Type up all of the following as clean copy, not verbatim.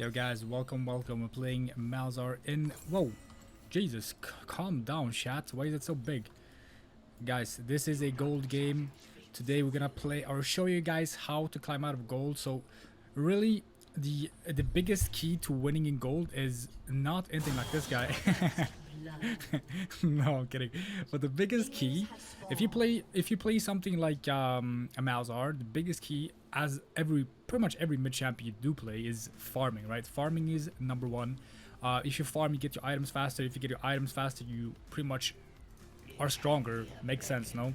Yo guys, welcome. We're playing Malzahar in... Whoa, Jesus, calm down chat, why is it so big? Guys, this is a gold game. Today we're gonna play or show you guys how to climb out of gold. So really the biggest key to winning in gold is not anything like this guy. No, I'm kidding. But the biggest key, if you play something like a Malzahar, the biggest key, as pretty much every mid champ you do play, is farming, right? Farming is number one. If you farm, you get your items faster. If you get your items faster, you pretty much are stronger. Makes sense, no?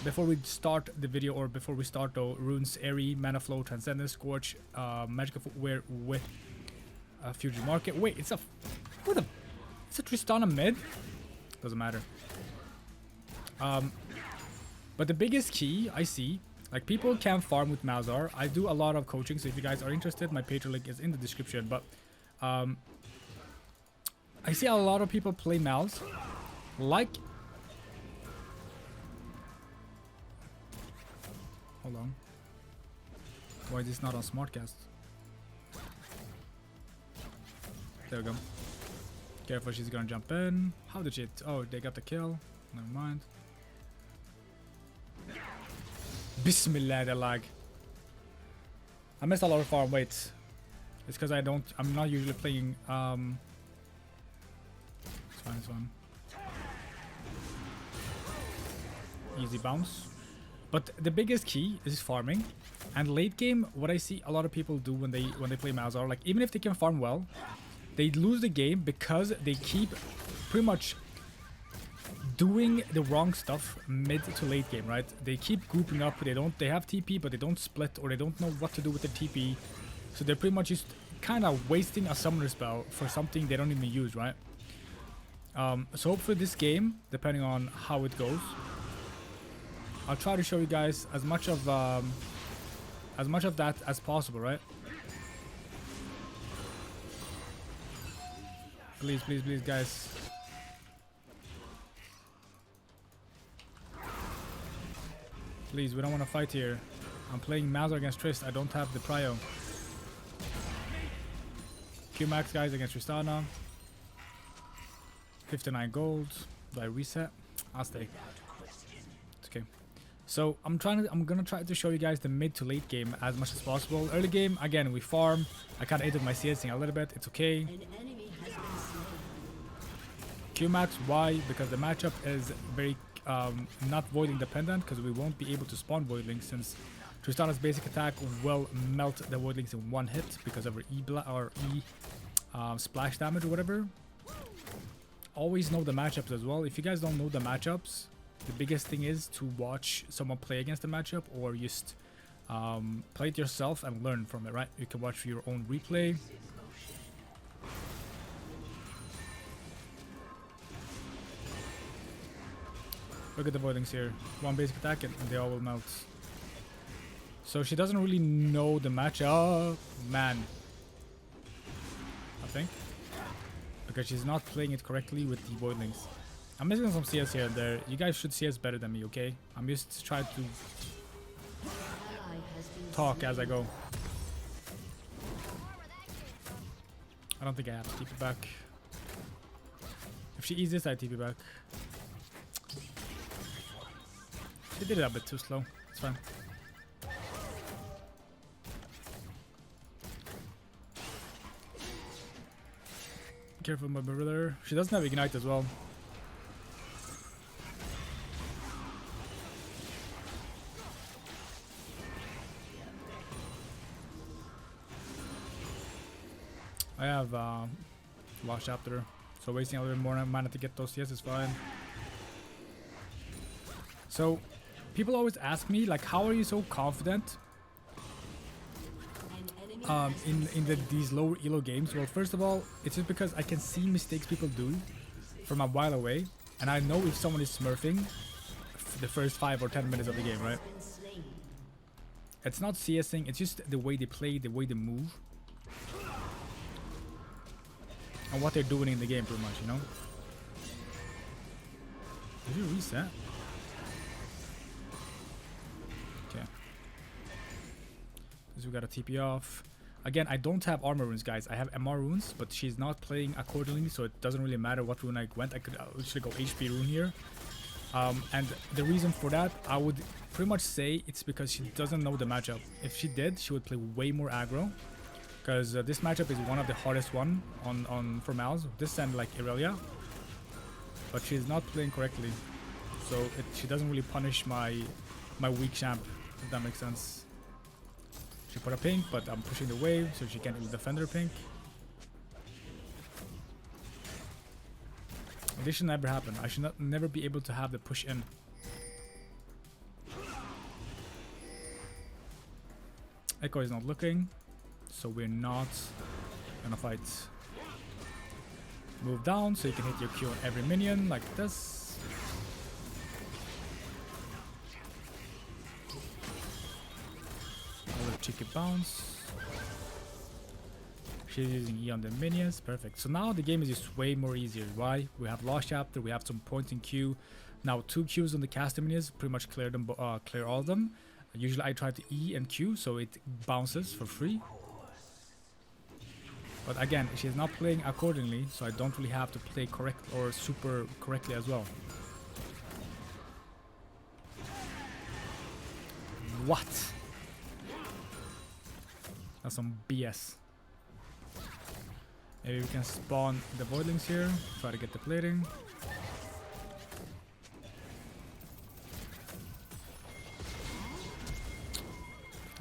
Before we start the video, or before we start though, runes, Airy, Mana Flow, Transcendence, Scorch, Magical Footwear with Future Market. Wait, it's a... What the... It's a Tristana mid? Doesn't matter. But the biggest key I see, like, people can farm with Malzahar. I do a lot of coaching, so if you guys are interested, my Patreon link is in the description. But I see a lot of people play Malz like... Hold on. Why is this not on Smartcast? There we go. Careful, she's gonna jump in. How did she... Oh, they got the kill. Never mind. Bismillah, the lag. I missed a lot of farm. Wait. It's because I'm not usually playing... It's fine, it's fine. Easy bounce. But the biggest key is farming. And late game, what I see a lot of people do when they play Malzahar, like, even if they can farm well, they lose the game because they keep pretty much doing the wrong stuff mid to late game, right? They keep grouping up. They have TP, but they don't split, or they don't know what to do with the TP. So they're pretty much just kind of wasting a summoner spell for something they don't even use, right? So hopefully this game, depending on how it goes, I'll try to show you guys as much of that as possible, right? Please, please, please, guys. Please, we don't want to fight here. I'm playing Malzahar against Trist. I don't have the prio. Q-Max, guys, against Tristana. 59 gold. Do I reset? I'll stay. It's okay. So I'm gonna try to show you guys the mid to late game as much as possible. Early game, again, we farm. I kind of aided my CSing a little bit. It's okay. Q-Max, why? Because the matchup is very not voidling dependent, because we won't be able to spawn voidlings since Tristana's basic attack will melt the voidlings in one hit because of her splash damage or whatever. Always know the matchups as well. If you guys don't know the matchups, the biggest thing is to watch someone play against the matchup, or just play it yourself and learn from it, right? You can watch your own replay. Look at the voidlings here. One basic attack and they all will melt. So she doesn't really know the matchup, man. I think. Because she's not playing it correctly with the voidlings. I'm missing some CS here and there. You guys should CS better than me, okay? I'm just trying to talk as I go. I don't think I have to TP back. If she eats this, I TP back. She did it a bit too slow. It's fine. Careful, my brother. She doesn't have Ignite as well. I have Lost Chapter, so wasting a little bit more mana to get those CS is fine. So, people always ask me, like, how are you so confident in these lower elo games? Well, first of all, it's just because I can see mistakes people do from a while away, and I know if someone is smurfing the first 5 or 10 minutes of the game, right? It's not CSing, it's just the way they play, the way they move, and what they're doing in the game, pretty much, you know? Did you reset? Okay. So we got a TP off. Again, I don't have armor runes, guys. I have MR runes, but she's not playing accordingly, so it doesn't really matter what rune I went. I could literally go HP rune here. And the reason for that, I would pretty much say it's because she doesn't know the matchup. If she did, she would play way more aggro. Because this matchup is one of the hardest one on for Malz. This and like Irelia. But she's not playing correctly. So she doesn't really punish my weak champ, if that makes sense. She put a pink, but I'm pushing the wave, so she can't really defend her pink. This should never happen. I should never be able to have the push in. Echo is not looking, so we're not gonna fight. Move down so you can hit your Q on every minion like this. Cheeky bounce. She's using E on the minions. Perfect. So now the game is just way more easier. Why? We have Lost Chapter. We have some points in Q. Now 2 Qs on the caster minions. Pretty much clear them. Clear all of them. Usually I try to E and Q so it bounces for free. But again, she's not playing accordingly, so I don't really have to play correct or super correctly as well. What? That's some BS. Maybe we can spawn the voidlings here. Try to get the plating.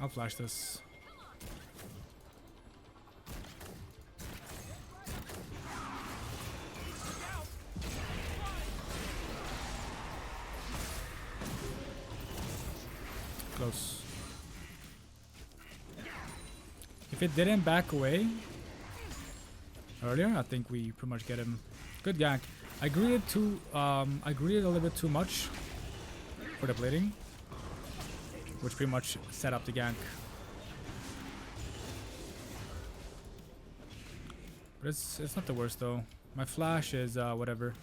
I'll flash this. Close. If it didn't back away earlier, I think we pretty much get him. Good gank. I greeted a little bit too much for the plating, which pretty much set up the gank. But it's not the worst though. My flash is whatever.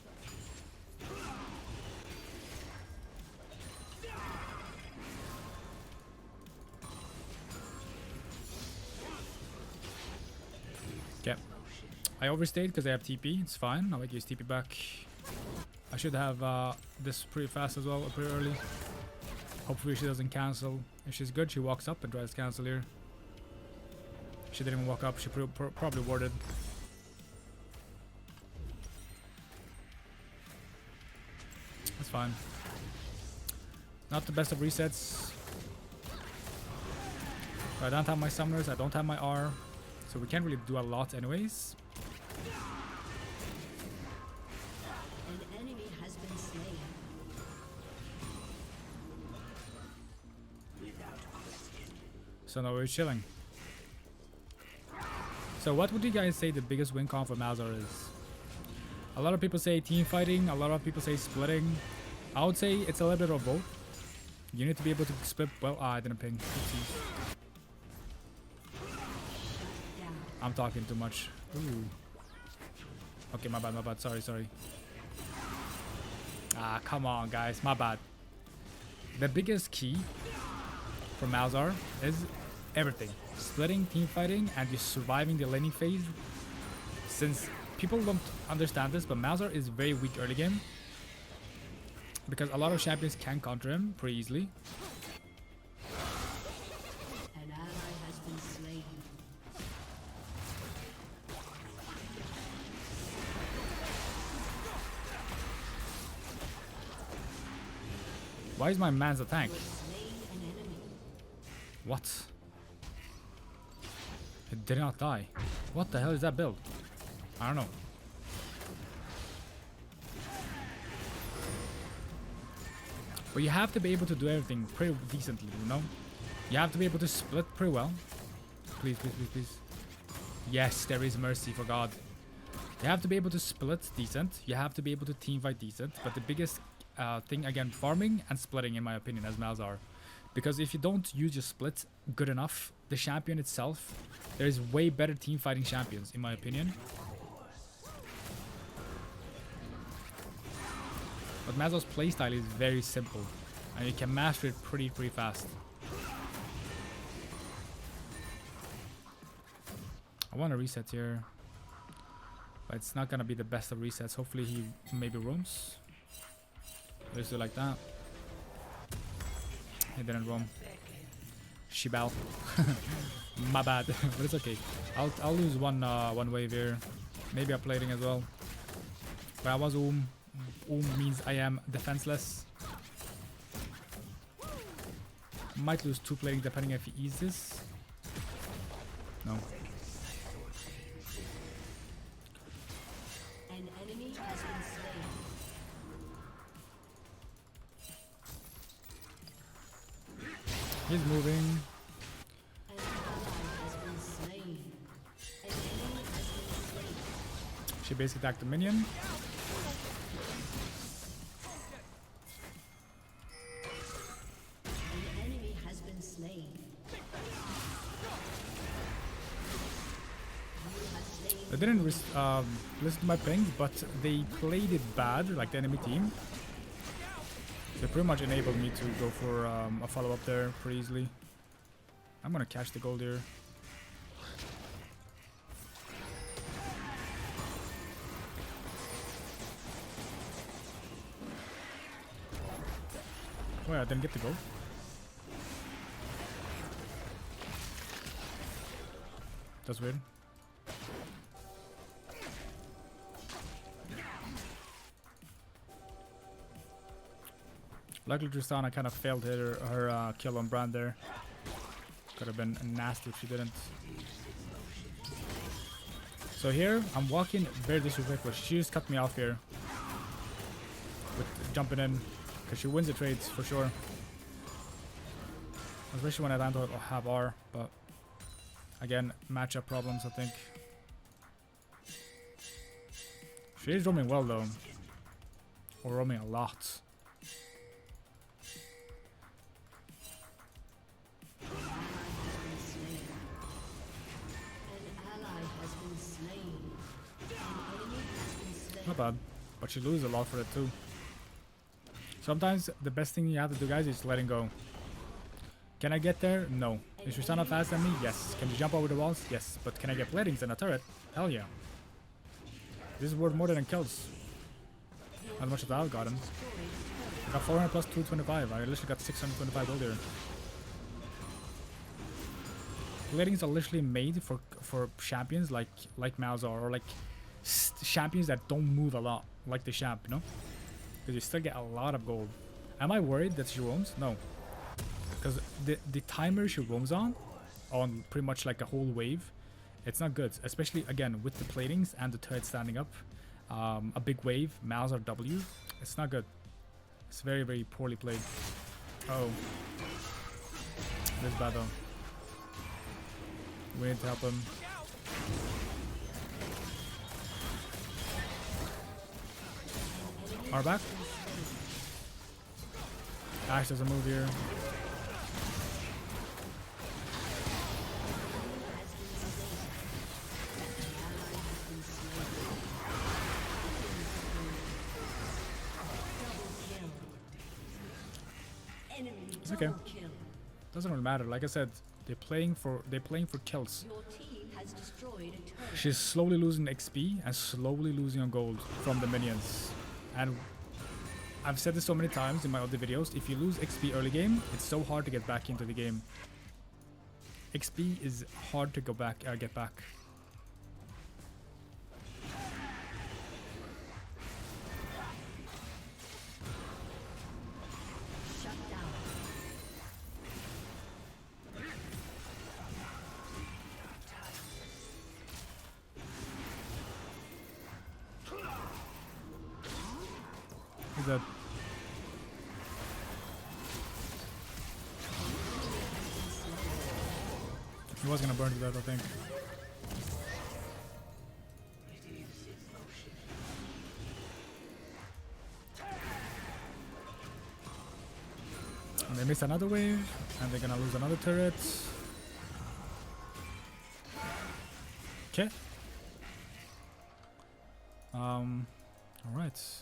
Okay. I overstayed because I have TP. It's fine. I'll make use TP back. I should have this pretty fast as well, pretty early. Hopefully she doesn't cancel. If she's good, she walks up and tries to cancel here. She didn't even walk up. She probably warded. That's fine. Not the best of resets. I don't have my summoners. I don't have my R. So we can't really do a lot anyways. An enemy has been slain. So now we're chilling. So what would you guys say the biggest win con for Malzahar is? A lot of people say team fighting, a lot of people say splitting. I would say it's a little bit of both. You need to be able to split well. I didn't ping. I'm talking too much. Ooh. Okay, my bad, sorry. Ah, come on guys, my bad. The biggest key for Malzahar is everything. Splitting, team fighting, and just surviving the laning phase. Since people don't understand this, but Malzahar is very weak early game. Because a lot of champions can counter him pretty easily. An ally has been slain. Why is my man's a tank? Slay an enemy. What? It did not die. What the hell is that build? I don't know. But you have to be able to do everything pretty decently, you know? You have to be able to split pretty well. Please. Yes, there is mercy, for God. You have to be able to split decent. You have to be able to team fight decent. But the biggest thing, again, farming and splitting, in my opinion, as Malzahar. Because if you don't use your split good enough, the champion itself, there is way better team fighting champions, in my opinion. But Malzahar's playstyle is very simple, and you can master it pretty fast. I want to reset here. But it's not gonna be the best of resets. Hopefully he maybe roams. Let's do like that. He didn't roam. Shibal. My bad. But it's okay. I'll lose one wave here. Maybe a plating as well. But I was means I am defenseless. Might lose 2 plating depending if he eases. No. An enemy has been slain. He's moving. An ally has been slain. An enemy has been slain. She basically attacked the minion. An enemy has been slain. They didn't listen to my pings, but they played it bad, like the enemy team. They pretty much enabled me to go for a follow-up there pretty easily. I'm gonna catch the gold here. Oh yeah, I didn't get the gold. That's weird. Luckily Tristana kind of failed her kill on Brand there. Could have been nasty if she didn't. So here, I'm walking very disrespectful. She just cut me off here. With jumping in. Because she wins the trades for sure. Especially when I don't have R. But again, matchup problems I think. She is roaming well though. Or roaming a lot. Not bad, but she loses a lot for it too. Sometimes the best thing you have to do, guys, is letting go. Can I get there? No. Is Tristana faster than me? Yes. Can you jump over the walls? Yes. But can I get platings and a turret? Hell yeah. This is worth more than it kills. As much as I've gotten. I got 400 plus 225. I literally got 625 gold here. Platings are literally made for champions like Malzahar or like champions that don't move a lot, like the champ, you know? Because you still get a lot of gold. Am I worried that she roams? No. Because the timer she roams on pretty much like a whole wave, it's not good. Especially, again, with the platings and the turret standing up. A big wave, Malzahar W, it's not good. It's very, very poorly played. Oh. This is bad though. We need to help him. Are back? Ash doesn't move here. It's okay. Doesn't really matter. Like I said, they're playing for kills. She's slowly losing XP and slowly losing on gold from the minions. And I've said this so many times in my other videos, if you lose XP early game, it's so hard to get back into the game. XP is hard to get back. He's dead. He was gonna burn to death, I think. And they miss another wave, and they're gonna lose another turret. Okay. Alright.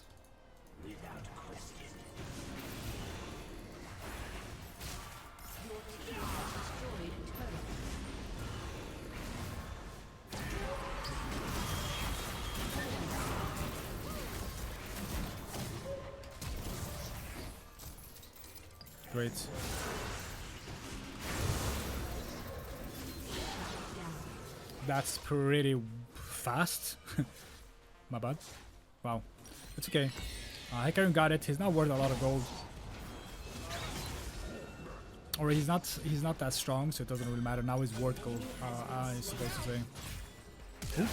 Great. That's pretty fast. My bad. Wow. It's okay. Hecarim got it. He's not worth a lot of gold. Or he's not that strong, so it doesn't really matter. Now he's worth gold, I supposed to say. Ooh.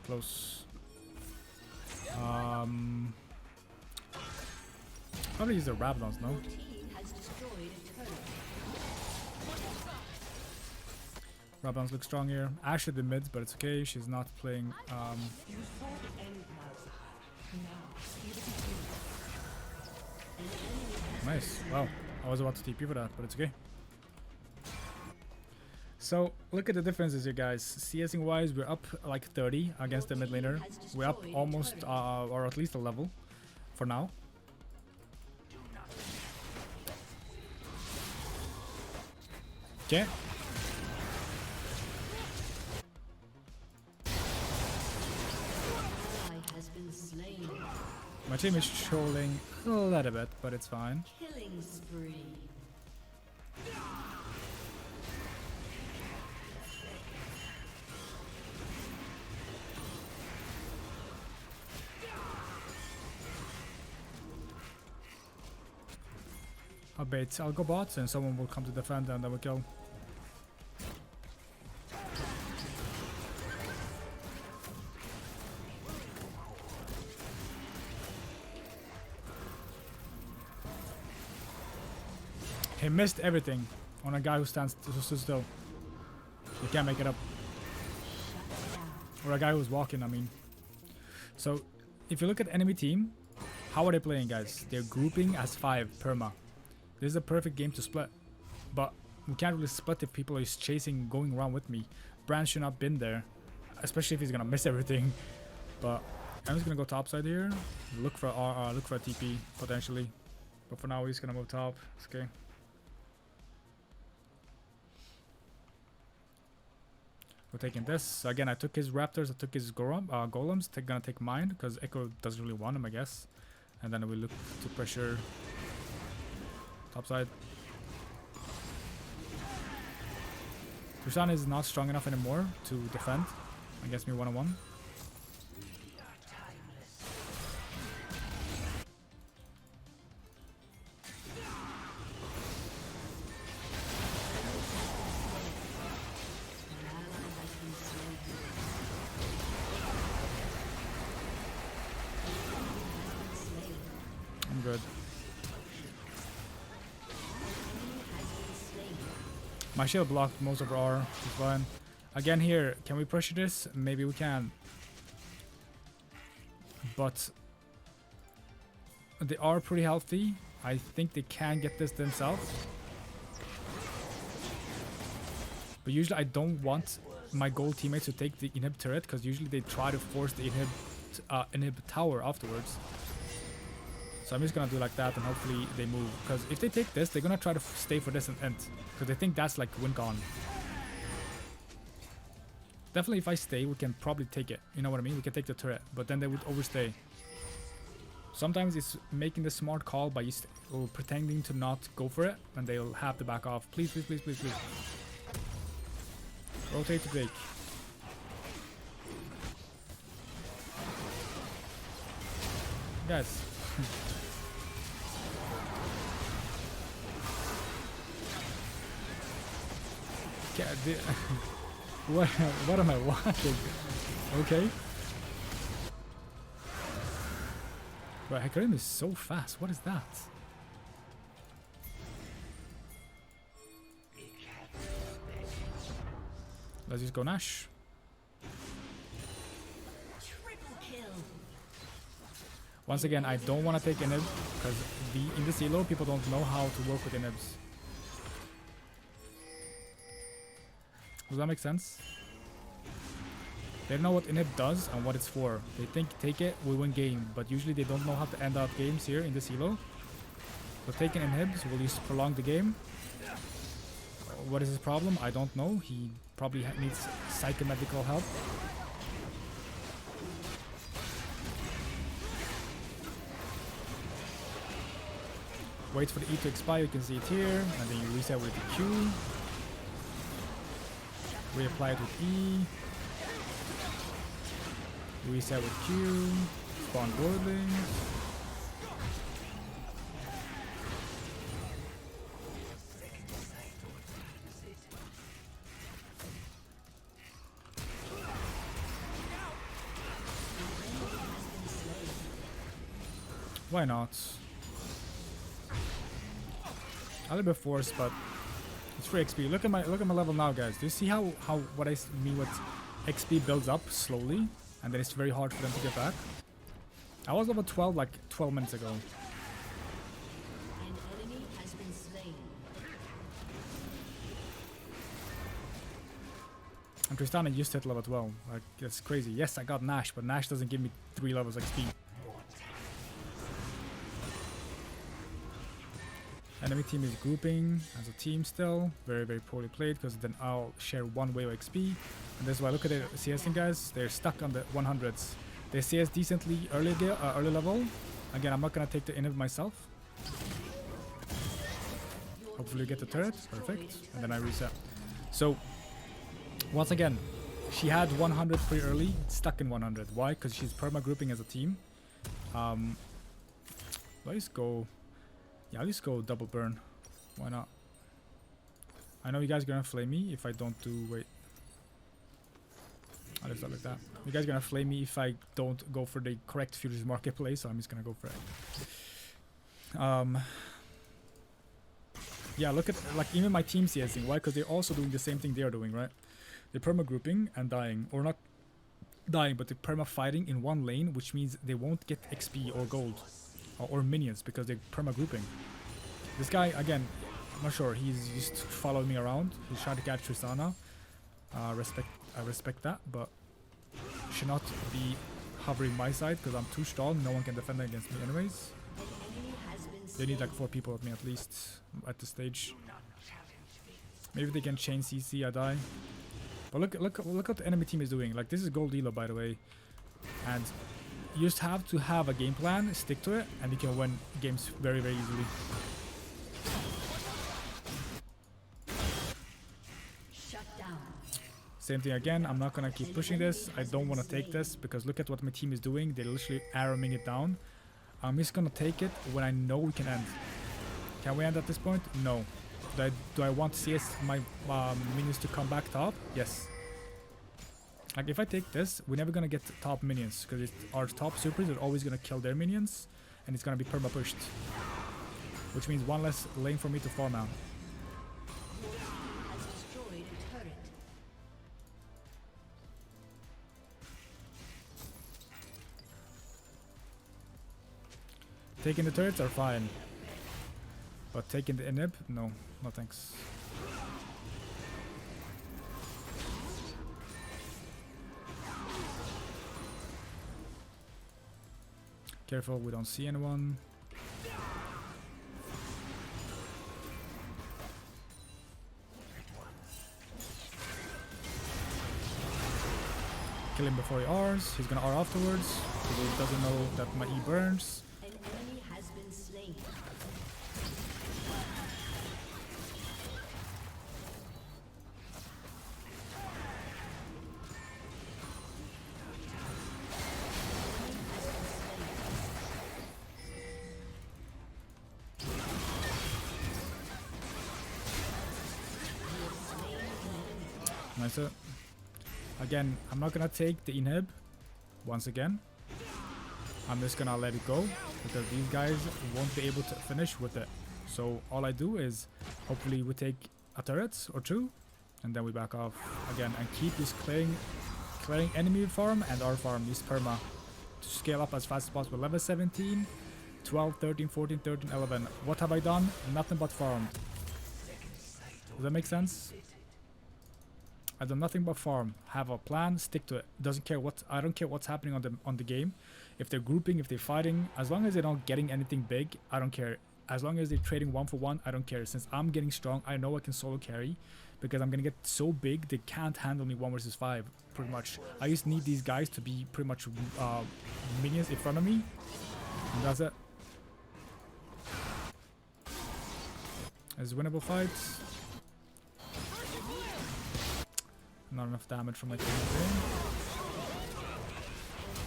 Close. Probably use the Rabadons, no? Rabadons look strong here. Ashe at the mid, but it's okay. She's not playing. Nice. Wow. I was about to TP for that, but it's okay. So, look at the differences here, guys. CSing wise, we're up like 30 against the mid laner. We're up almost, or at least a level for now. Okay. My team is trolling a little bit, but it's fine. Killing spree. I'll bait. I'll go bot and someone will come to defend and then we'll kill. He missed everything on a guy who stands still. You can't make it up. Or a guy who's walking, I mean. So, if you look at enemy team, how are they playing, guys? They're grouping as 5 perma. This is a perfect game to split. But we can't really split if people are chasing, going around with me. Brand should not have been there. Especially if he's gonna miss everything. But I'm just gonna go top side here. Look for a TP, potentially. But for now, he's gonna move top. It's okay. We're taking this. Again, I took his raptors, I took his golems. Gonna take mine, because Echo doesn't really want him, I guess. And then we look to pressure top side. Tristana is not strong enough anymore to defend against me 1-on-1. I'm good. My shield blocked most of our it's fine. Again here, can we push this? Maybe we can. But they are pretty healthy. I think they can get this themselves. But usually I don't want my gold teammates to take the inhib turret, because usually they try to force the inhib tower afterwards. So I'm just gonna do like that and hopefully they move. Because if they take this, they're gonna try to stay for this and end. Because they think that's like win gone. Definitely if I stay, we can probably take it. You know what I mean? We can take the turret. But then they would overstay. Sometimes it's making the smart call by pretending to not go for it. And they'll have to back off. Please, please, please, please, please. Rotate to Drake. Guys. What am I watching? Okay. Bro, Hecarim is so fast. What is that? Let's just go Nash. Once again, I don't want to take inhib because in this elo, people don't know how to work with inhibs. Does that make sense? They don't know what inhib does and what it's for. They think take it, we win game, but usually they don't know how to end out games here in this elo. So taking inhibs will just prolong the game. What is his problem? I don't know. He probably needs psychomedical help. Wait for the E to expire, you can see it here, and then you reset with the Q. Reapply it with E. Reset with Q. Spawn boardlings. Why not? A little bit forced, but it's free XP. Look at my level now, guys. Do you see how what I mean with XP builds up slowly, and then it's very hard for them to get back? I was level 12 like 12 minutes ago. An enemy has been slain. And Tristana used to hit level 12. Like, that's crazy. Yes, I got Nash, but Nash doesn't give me 3 levels XP. Enemy team is grouping as a team still. Very, very poorly played, because then I'll share 1 wave of XP. And that's why, look at their CSing, guys. They're stuck on the 100s. They CS decently early level. Again, I'm not going to take the inhib myself. Hopefully get the turret. Perfect. And then I reset. So, once again, she had 100 pretty early. Stuck in 100. Why? Because she's perma grouping as a team. Let's go... Yeah, let's go double burn. Why not? I know you guys are gonna flame me if I don't do... Wait. I'll just do it like that. You guys are gonna flame me if I don't go for the correct futures marketplace, so I'm just gonna go for it. Yeah, look at... Like, even my team CSing. Why? Because they're also doing the same thing they're doing, right? They're perma grouping and dying. Or not dying, but they're perma fighting in one lane, which means they won't get XP or gold. Or minions, because they're perma grouping. This guy, again, I'm not sure. He's just following me around. He's trying to catch Tristana. I respect that, but should not be hovering my side because I'm too strong. No one can defend against me anyways. They need like 4 people with me at least at this stage. Maybe they can chain CC. I die. But look what the enemy team is doing. Like, this is gold elo, by the way, and you just have to have a game plan, stick to it, and you can win games very, very easily. Shut down. Same thing again. I'm not gonna keep pushing this. I don't want to take this because look at what my team is doing. They're literally arrowing it down. I'm just gonna take it when I know we can end. Can we end at this point? No. Do I want CS my minions to come back top? Yes. Like, if I take this, we're never gonna get top minions because our top supers are always gonna kill their minions, and it's gonna be perma pushed, which means 1 less lane for me to farm out. Has destroyed a turret. Taking the turrets are fine, but taking the inhib, no thanks. Careful, we don't see anyone. Kill him before he R's. He's gonna R afterwards. He doesn't know that my E burns. An enemy has been slain. Nice. Again, I'm not gonna take the inhib once again. I'm just gonna let it go because these guys won't be able to finish with it. So all I do is hopefully we take a turret or 2 and then we back off again and keep this clearing enemy farm and our farm, this perma, to scale up as fast as possible. Level 17, 12, 13, 14, 13, 11. What have I done? Nothing but farmed. Does that make sense? I've done nothing but farm. Have a plan, stick to it. Doesn't care what. I don't care what's happening on the game. If they're grouping, if they're fighting, as long as they're not getting anything big, I don't care. As long as they're trading 1 for 1, I don't care. Since I'm getting strong, I know I can solo carry because I'm gonna get so big they can't handle me 1 versus 5. Pretty much. I just need these guys to be pretty much minions in front of me, and that's it. It's a winnable fight. Not enough damage from my team.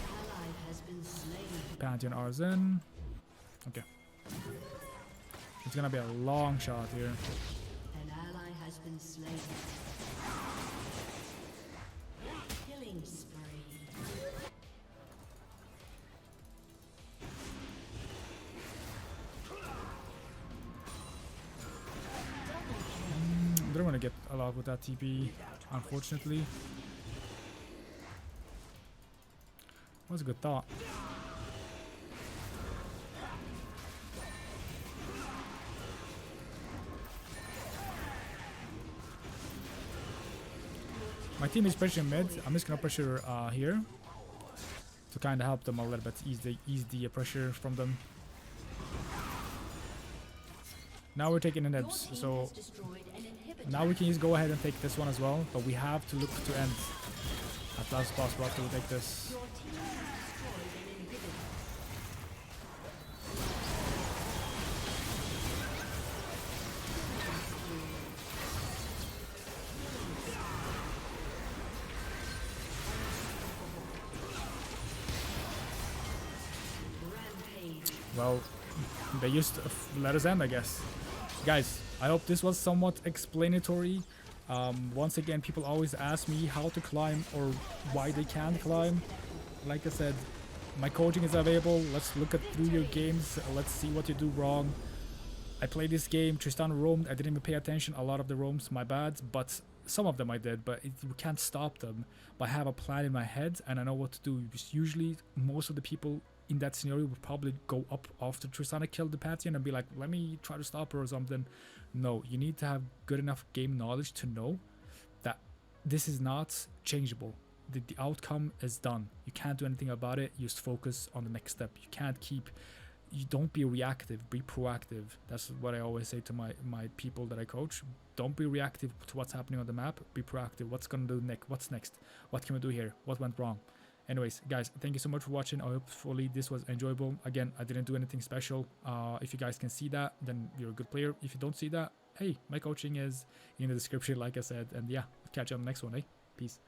Ally has been slain. Pantheon R's in. Okay. It's gonna be a long shot here. An ally has been slain. Killing spree. I don't want to get a lot with that TP, unfortunately. Was a good thought. My team is pressuring mid. I'm just gonna pressure here to kind of help them a little bit, ease the pressure from them. Now we're taking the nibs, so now we can just go ahead and take this one as well, but we have to look to end as fast as possible after we take this. Well, they used to let us end, I guess. Guys, I hope this was somewhat explanatory. Once again, people always ask me how to climb or why they can't climb. Like I said, my coaching is available. Let's look through your games. Let's see what you do wrong. I played this game. Tristan roamed. I didn't even pay attention. A lot of the roams, my bad. But some of them I did. But we can't stop them. But I have a plan in my head and I know what to do. Usually, most of the people in that scenario would probably go up after Tristana killed the Pantheon and be like, let me try to stop her or something. No, you need to have good enough game knowledge to know that this is not changeable. The outcome is done. You can't do anything about it. You just focus on the next step. You can't keep... You don't be reactive, be proactive. That's what I always say to my people that I coach. Don't be reactive to what's happening on the map. Be proactive. What's gonna do next? What's next? What can we do here? What went wrong? Anyways, guys, thank you so much for watching. Hopefully this was enjoyable. Again, I didn't do anything special. If you guys can see that, then you're a good player. If you don't see that, hey, my coaching is in the description, like I said. And yeah, catch you on the next one, eh? Peace.